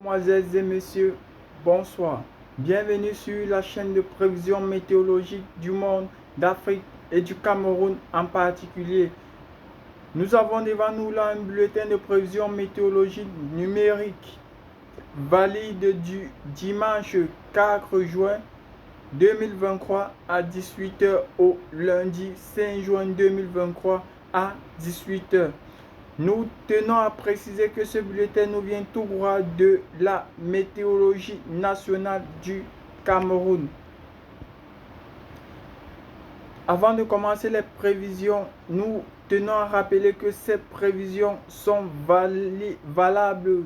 Mesdemoiselles et messieurs, bonsoir. Bienvenue sur la chaîne de prévision météorologique du monde, d'Afrique et du Cameroun en particulier. Nous avons devant nous là un bulletin de prévision météorologique numérique valide du dimanche 4 juin 2023 à 18h au lundi 5 juin 2023 à 18h. Nous tenons à préciser que ce bulletin nous vient tout droit de la météorologie nationale du Cameroun. Avant de commencer les prévisions, nous tenons à rappeler que ces prévisions sont valables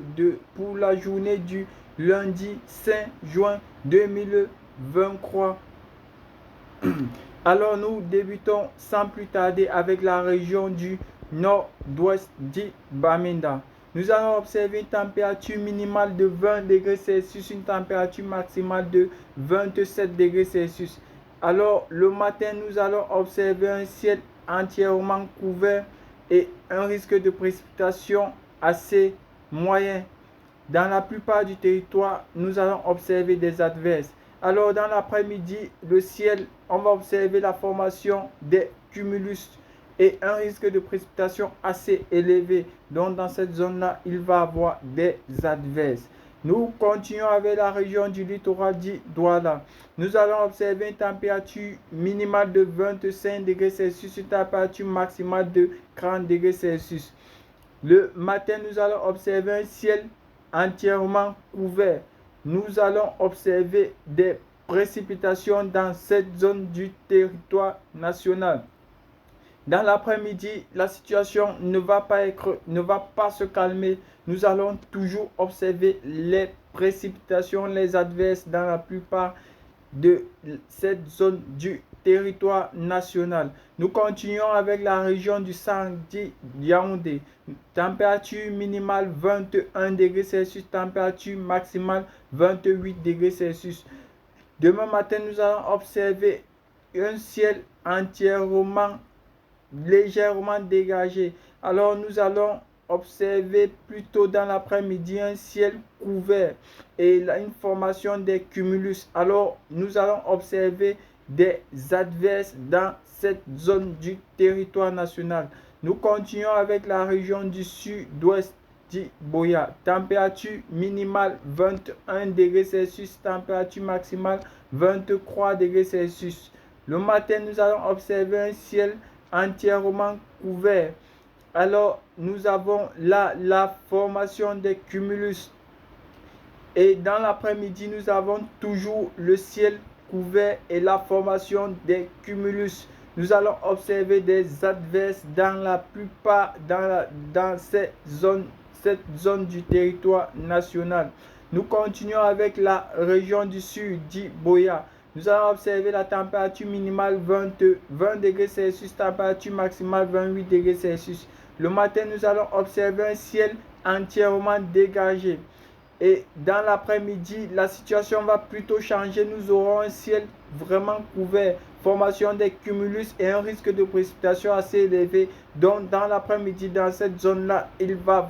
pour la journée du lundi 5 juin 2023. Alors nous débutons sans plus tarder avec la région du nord-ouest d'Ibamenda. Nous allons observer une température minimale de 20 degrés Celsius, une température maximale de 27 degrés Celsius. Alors le matin, nous allons observer un ciel entièrement couvert et un risque de précipitation assez moyen. Dans la plupart du territoire, nous allons observer des averses. Alors dans l'après-midi, le ciel, on va observer la formation des cumulus et un risque de précipitation assez élevé. Donc dans cette zone-là, il va y avoir des averses. Nous continuons avec la région du littoral du Douala. Nous allons observer une température minimale de 25 degrés Celsius, une température maximale de 30 degrés Celsius. Le matin, nous allons observer un ciel entièrement couvert. Nous allons observer des précipitations dans cette zone du territoire national. Dans l'après-midi, la situation ne va pas se calmer. Nous allons toujours observer les précipitations, les averses dans la plupart de cette zone du territoire national. Nous continuons avec la région du Sangdi Yaoundé. Température minimale 21 degrés Celsius, température maximale 28 degrés Celsius. Demain matin, nous allons observer un ciel entièrement légèrement dégagé. Alors nous allons observer plutôt dans l'après-midi un ciel couvert et une formation des cumulus. Alors nous allons observer des averses dans cette zone du territoire national. Nous continuons avec la région du sud-ouest d'Iboya. Température minimale 21 degrés Celsius, température maximale 23 degrés Celsius. Le matin, nous allons observer un ciel entièrement couvert. Alors nous avons là la formation des cumulus et dans l'après-midi nous avons toujours le ciel couvert et la formation des cumulus. Nous allons observer des averses dans la plupart dans cette zone du territoire national. Nous continuons avec la région du sud d'Iboya. Nous allons observer la température minimale 20 degrés Celsius, température maximale 28 degrés Celsius. Le matin, nous allons observer un ciel entièrement dégagé. Et dans l'après-midi, la situation va plutôt changer. Nous aurons un ciel vraiment couvert, formation des cumulus et un risque de précipitation assez élevé. Donc dans l'après-midi, dans cette zone-là, il va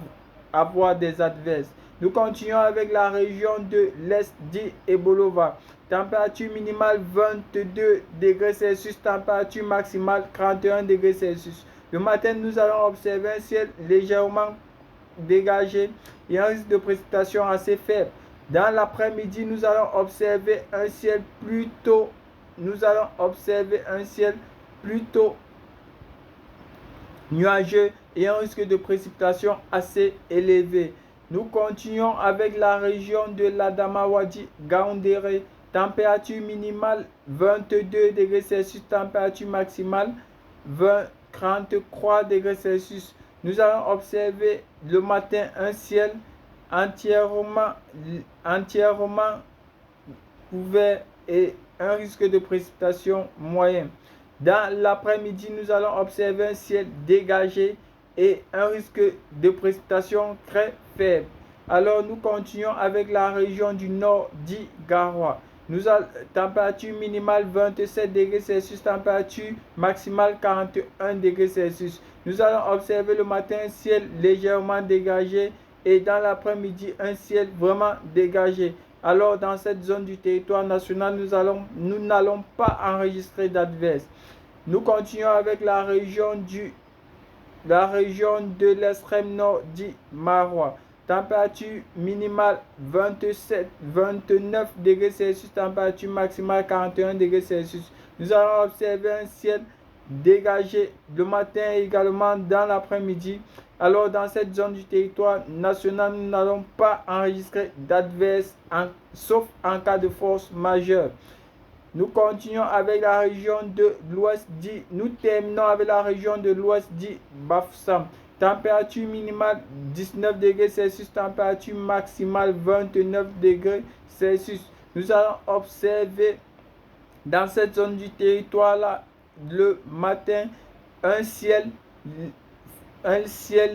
avoir des averses. Nous continuons avec la région de l'est d'Ebolova. Température minimale 22 degrés Celsius, température maximale 31 degrés Celsius. Le matin, nous allons observer un ciel légèrement dégagé et un risque de précipitation assez faible. Dans l'après-midi, nous allons observer un ciel plutôt nuageux et un risque de précipitation assez élevé. Nous continuons avec la région de l'Adamawa-Wadi Gaoundéré. Température minimale 22 degrés Celsius, température maximale 33 degrés Celsius. Nous allons observer le matin un ciel entièrement couvert et un risque de précipitation moyen. Dans l'après-midi, nous allons observer un ciel dégagé et un risque de précipitation très faible. Alors nous continuons avec la région du nord d'Igaroua. Nous avons température minimale 27 degrés Celsius, température maximale 41 degrés Celsius. Nous allons observer le matin un ciel légèrement dégagé et dans l'après-midi, un ciel vraiment dégagé. Alors, dans cette zone du territoire national, nous n'allons pas enregistrer d'adverse. Nous continuons avec la région de l'extrême nord du Marois. Température minimale 29 degrés Celsius, température maximale 41 degrés Celsius. Nous allons observer un ciel dégagé le matin et également dans l'après-midi. Alors, dans cette zone du territoire national, nous n'allons pas enregistrer d'adverse, sauf en cas de force majeure. Nous continuons avec la région de l'ouest nous terminons avec la région de l'ouest du Bafoussam. Température minimale 19 degrés Celsius, température maximale 29 degrés Celsius. Nous allons observer dans cette zone du territoire là le matin un ciel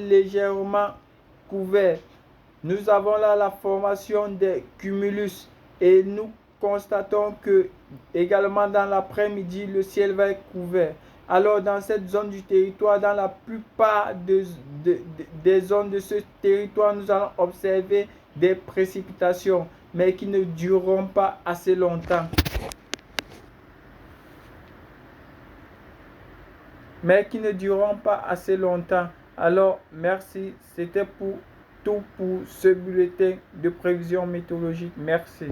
légèrement couvert. Nous avons là la formation des cumulus et nous constatons que également dans l'après-midi le ciel va être couvert. Alors dans cette zone du territoire, dans la plupart des zones de ce territoire, nous allons observer des précipitations, mais qui ne dureront pas assez longtemps. Alors, merci. C'était tout pour ce bulletin de prévision météorologique. Merci.